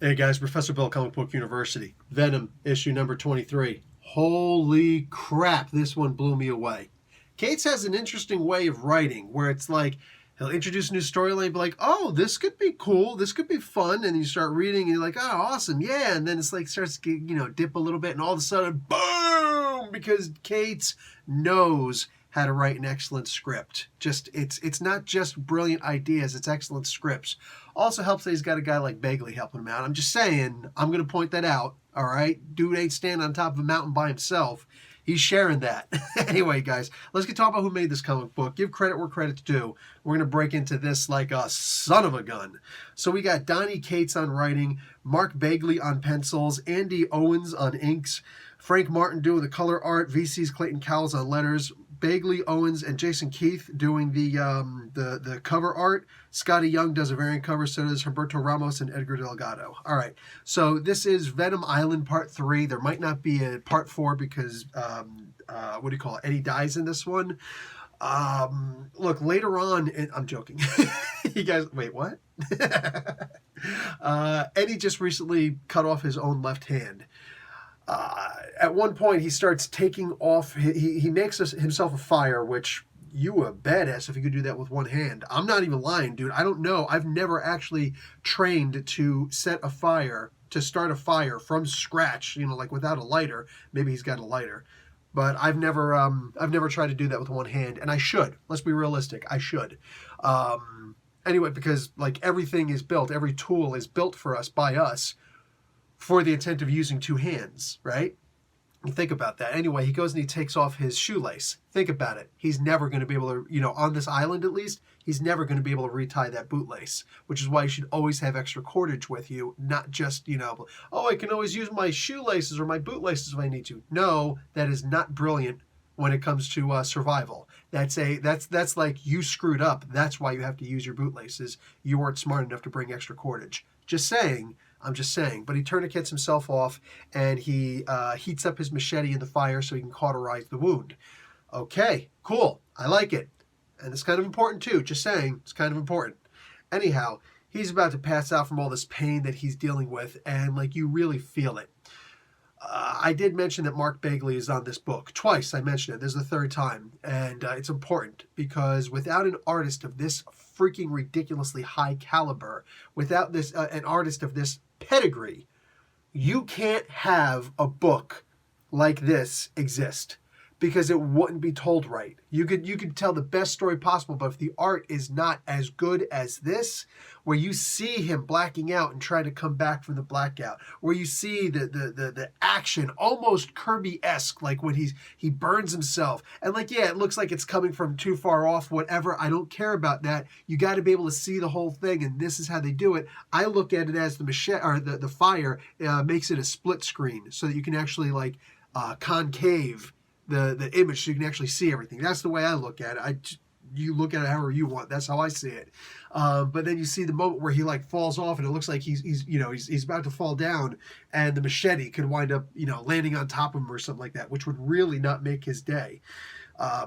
Hey guys, Professor Bill, Comic Book University. Venom, issue number 23. Holy crap, this one blew me away. Cates has an interesting way of writing where it's like he'll introduce a new storyline and be like, oh, this could be cool, this could be fun, and you start reading and you're like, oh, awesome, yeah, and then it's like starts to dip a little bit and all of a sudden, boom, because Cates knows how to write an excellent script. It's not just brilliant ideas, it's excellent scripts. Also helps that he's got a guy like Bagley helping him out. I'm just saying, I'm going to point that out, all right? Dude ain't standing on top of a mountain by himself. He's sharing that. Anyway, guys, let's get talk about who made this comic book. Give credit where credit's due. We're going to break into this like a son of a gun. So we got Donny Cates on writing, Mark Bagley on pencils, Andy Owens on inks, Frank Martin doing the color art, VC's Clayton Cowles on letters, Bagley, Owens, and Jason Keith doing the cover art. Scotty Young does a variant cover, so does Humberto Ramos and Edgar Delgado. All right, so this is Venom Island Part 3. There might not be a Part 4 because, Eddie dies in this one. Look, later on, I'm joking. You guys, wait, what? Eddie just recently cut off his own left hand. At one point, he starts taking off. He makes himself a fire, which you a badass if you could do that with one hand. I'm not even lying, dude. I don't know. I've never actually trained to set a fire, to start a fire from scratch. Like without a lighter. Maybe he's got a lighter, but I've never tried to do that with one hand, and I should. Let's be realistic. I should. Anyway, because like everything is built, every tool is built for us by us, for the intent of using two hands, right? You think about that. Anyway, he goes and he takes off his shoelace. Think about it. He's never going to be able to, on this island at least, he's never going to be able to retie that bootlace, which is why you should always have extra cordage with you, not just, oh, I can always use my shoelaces or my bootlaces if I need to. No, that is not brilliant when it comes to survival. That's like you screwed up. That's why you have to use your bootlaces. You weren't smart enough to bring extra cordage. Just saying. I'm just saying. But he tourniquets himself off, and he heats up his machete in the fire so he can cauterize the wound. Okay, cool. I like it. And it's kind of important, too. Just saying. It's kind of important. Anyhow, he's about to pass out from all this pain that he's dealing with, and, you really feel it. I did mention that Mark Bagley is on this book. Twice I mentioned it. This is the third time. And it's important because without an artist of this freaking ridiculously high caliber, without an artist of this pedigree, you can't have a book like this exist, because it wouldn't be told right. You could tell the best story possible, but if the art is not as good as this, where you see him blacking out and trying to come back from the blackout, where you see the action almost Kirby-esque, like when he burns himself, and it looks like it's coming from too far off, whatever. I don't care about that. You got to be able to see the whole thing, and this is how they do it. I look at it as the machete or the fire makes it a split screen so that you can actually concave the image so you can actually see everything. That's the way I look at it. You look at it however you want. That's how I see it. But then you see the moment where he falls off, and it looks like he's about to fall down, and the machete could wind up landing on top of him or something like that, which would really not make his day.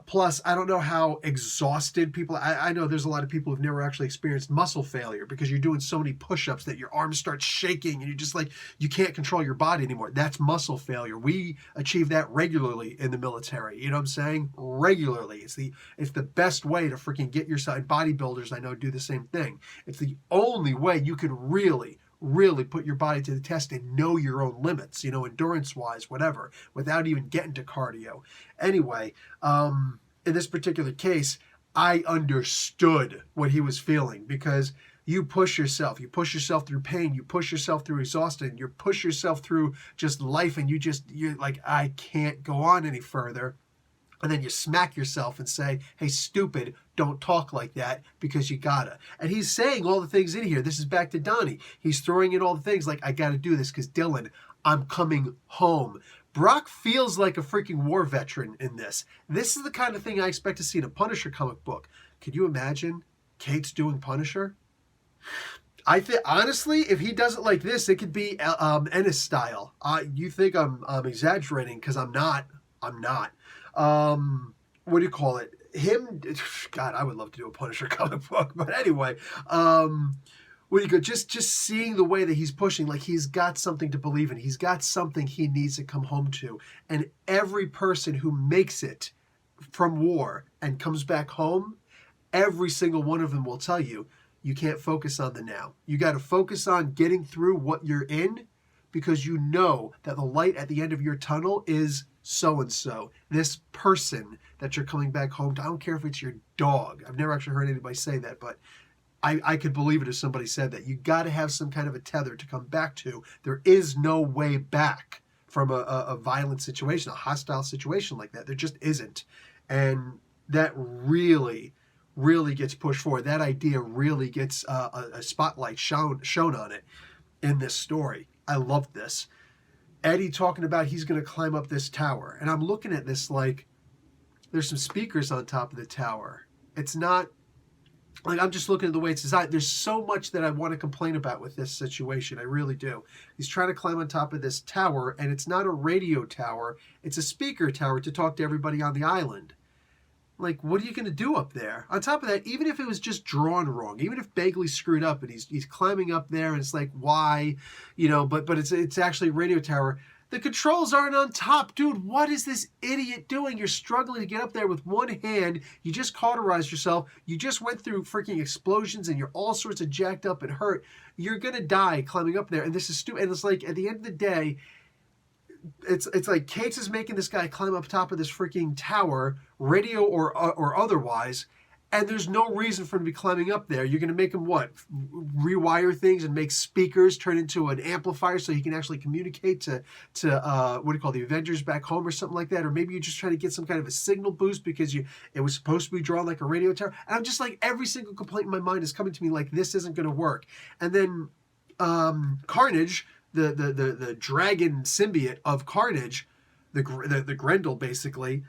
Plus, I don't know how exhausted people... I know there's a lot of people who've never actually experienced muscle failure because you're doing so many push-ups that your arms start shaking and you're just you can't control your body anymore. That's muscle failure. We achieve that regularly in the military. You know what I'm saying? Regularly. It's the best way to freaking get yourself... Bodybuilders, I know, do the same thing. It's the only way you could really put your body to the test and know your own limits, endurance-wise, whatever, without even getting to cardio. Anyway, in this particular case, I understood what he was feeling, because you push yourself through pain, you push yourself through exhaustion, you push yourself through just life, and you're like, I can't go on any further. And then you smack yourself and say, hey, stupid, don't talk like that because you gotta. And he's saying all the things in here. This is back to Donny. He's throwing in all the things like, I gotta do this because Dylan, I'm coming home. Brock feels like a freaking war veteran in this. This is the kind of thing I expect to see in a Punisher comic book. Could you imagine Cates doing Punisher? I think, honestly, if he does it like this, it could be Ennis style. You think I'm exaggerating, because I'm not. What do you call it? Him, God, I would love to do a Punisher comic book, but anyway, Well, you go just seeing the way that he's pushing, like he's got something to believe in. He's got something he needs to come home to. And every person who makes it from war and comes back home, every single one of them will tell you, you can't focus on the now. You got to focus on getting through what you're in, because you know that the light at the end of your tunnel is so-and-so, this person that you're coming back home to. I don't care if it's your dog. I've never actually heard anybody say that, but I could believe it if somebody said that. You got to have some kind of a tether to come back to. There is no way back from a violent situation, a hostile situation like that. There just isn't. And that really gets pushed forward. That idea really gets a spotlight shown on it in this story. I love this. Eddie talking about he's going to climb up this tower. And I'm looking at this like there's some speakers on top of the tower. It's not like I'm just looking at the way it's designed. There's so much that I want to complain about with this situation. I really do. He's trying to climb on top of this tower, and it's not a radio tower. It's a speaker tower to talk to everybody on the island. Like, what are you going to do up there? On top of that, even if it was just drawn wrong, even if Bagley screwed up and he's climbing up there and it's like, why? You know, but it's actually a radio tower. The controls aren't on top. Dude, what is this idiot doing? You're struggling to get up there with one hand. You just cauterized yourself. You just went through freaking explosions and you're all sorts of jacked up and hurt. You're going to die climbing up there. And this is stupid. And it's like, at the end of the day, it's like Cates is making this guy climb up top of this freaking tower, radio or otherwise, and there's no reason for him to be climbing up there. You're going to make him what? Rewire things and make speakers turn into an amplifier so he can actually communicate to what do you call the Avengers back home or something like that? Or maybe you're just trying to get some kind of a signal boost because it was supposed to be drawn like a radio tower. And I'm just like, every single complaint in my mind is coming to me like, this isn't going to work. And then Carnage, the dragon symbiote of Carnage, the Grendel basically,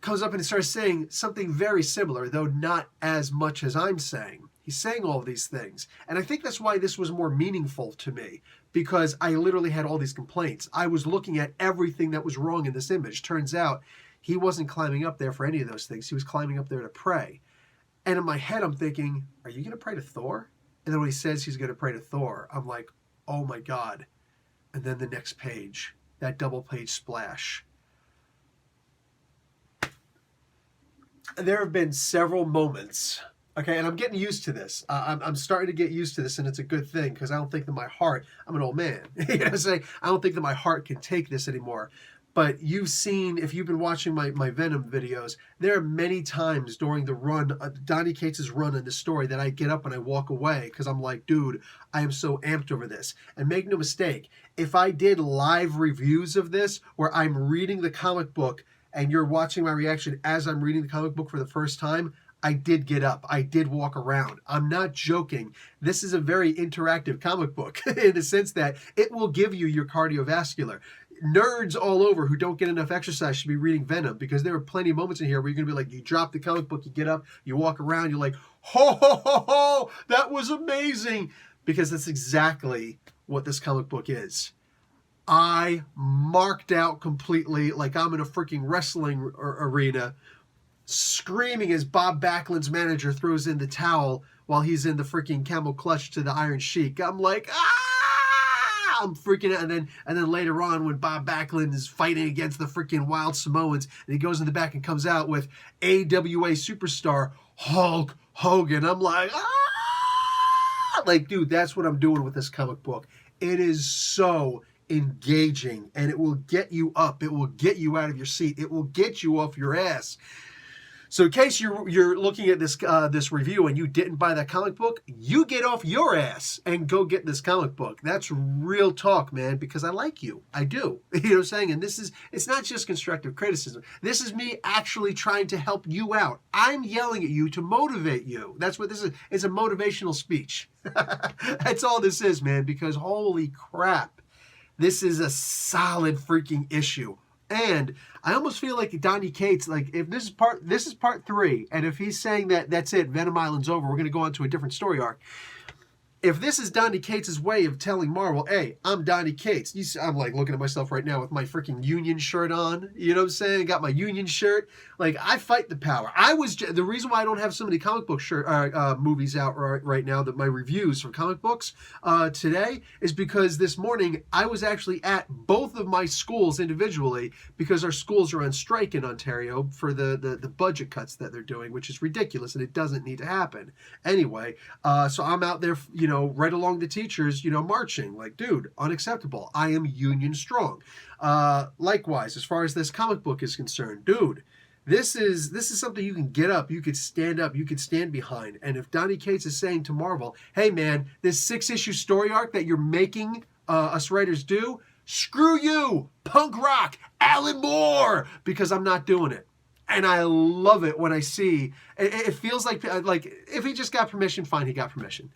comes up and starts saying something very similar, though not as much as I'm saying. He's saying all of these things. And I think that's why this was more meaningful to me, because I literally had all these complaints. I was looking at everything that was wrong in this image. Turns out he wasn't climbing up there for any of those things. He was climbing up there to pray. And in my head, I'm thinking, are you going to pray to Thor? And then when he says he's going to pray to Thor, I'm like, oh my God. And then the next page, that double page splash. There have been several moments, okay, and I'm getting used to this. I'm starting to get used to this, and it's a good thing, because I don't think that my heart, I'm an old man, you know what I'm saying? I don't think that my heart can take this anymore. But you've seen, if you've been watching my Venom videos, there are many times during the run, Donny Cates' run in this story, that I get up and I walk away, because I'm like, dude, I am so amped over this. And make no mistake, if I did live reviews of this, where I'm reading the comic book, and you're watching my reaction as I'm reading the comic book for the first time, I did get up. I did walk around. I'm not joking. This is a very interactive comic book in the sense that it will give you your cardiovascular. Nerds all over who don't get enough exercise should be reading Venom, because there are plenty of moments in here where you're going to be like, you drop the comic book, you get up, you walk around, you're like, ho, ho, ho, ho, that was amazing. Because that's exactly what this comic book is. I marked out completely like I'm in a freaking wrestling arena, screaming as Bob Backlund's manager throws in the towel while he's in the freaking camel clutch to the Iron Sheik. I'm like, ah! I'm freaking out. And then later on, when Bob Backlund is fighting against the freaking Wild Samoans, and he goes in the back and comes out with AWA superstar Hulk Hogan, I'm like, ah! Like, dude, that's what I'm doing with this comic book. It is so engaging, and it will get you up. It will get you out of your seat. It will get you off your ass. So in case you're looking at this review and you didn't buy that comic book, you get off your ass and go get this comic book. That's real talk, man, because I like you. I do. You know what I'm saying? And it's not just constructive criticism. This is me actually trying to help you out. I'm yelling at you to motivate you. That's what this is. It's a motivational speech. That's all this is, man, because holy crap. This is a solid freaking issue. And I almost feel like Donny Cates, like if this is part 3, and if he's saying that that's it, Venom Island's over, we're going to go on to a different story arc. if this is Donny Cates' way of telling Marvel, hey, I'm Donny Cates. I'm like looking at myself right now with my freaking Union shirt on. You know what I'm saying? Got my Union shirt. Like, I fight the power. The reason why I don't have so many comic book movies out right now, that my reviews for comic books today, is because this morning I was actually at both of my schools individually, because our schools are on strike in Ontario for the budget cuts that they're doing, which is ridiculous and it doesn't need to happen. Anyway, so I'm out there, right along the teachers, marching. Like, dude, unacceptable. I am union strong. Likewise, as far as this comic book is concerned, dude, this is something you can get up, you could stand up, you could stand behind. And if Donny Cates is saying to Marvel, hey man, this 6-issue story arc that you're making us writers do, screw you, punk rock, Alan Moore, because I'm not doing it. And I love it when I see, it feels like if he just got permission, fine, he got permission.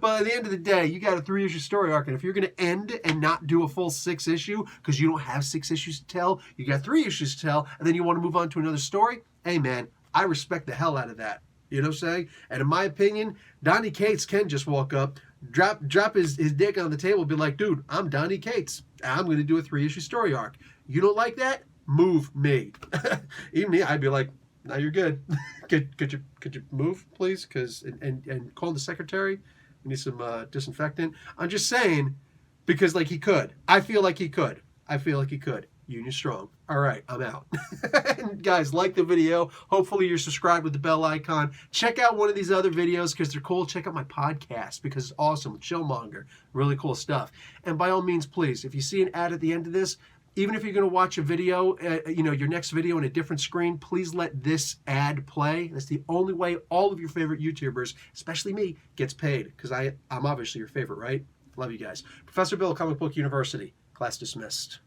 But at the end of the day, you got a 3-issue story arc, and if you're going to end and not do a full 6-issue because you don't have 6 issues to tell, you got 3 issues to tell, and then you want to move on to another story, hey man, I respect the hell out of that. You know what I'm saying? And in my opinion, Donny Cates can just walk up, drop his dick on the table, and be like, dude, I'm Donny Cates. I'm going to do a 3-issue story arc. You don't like that? Move me. Even me, I'd be like, no, you're good. could you move, please? Because and call the secretary. We need some disinfectant. I'm just saying, because like he could. I feel like he could. Union strong. All right, I'm out. And guys, like the video. Hopefully you're subscribed with the bell icon. Check out one of these other videos because they're cool. Check out my podcast because it's awesome with Chillmonger. Really cool stuff. And by all means, please, if you see an ad at the end of this, even if you're going to watch a video, your next video on a different screen, please let this ad play. That's the only way all of your favorite YouTubers, especially me, gets paid. Because I'm obviously your favorite, right? Love you guys. Professor Bill, Comic Book University. Class dismissed.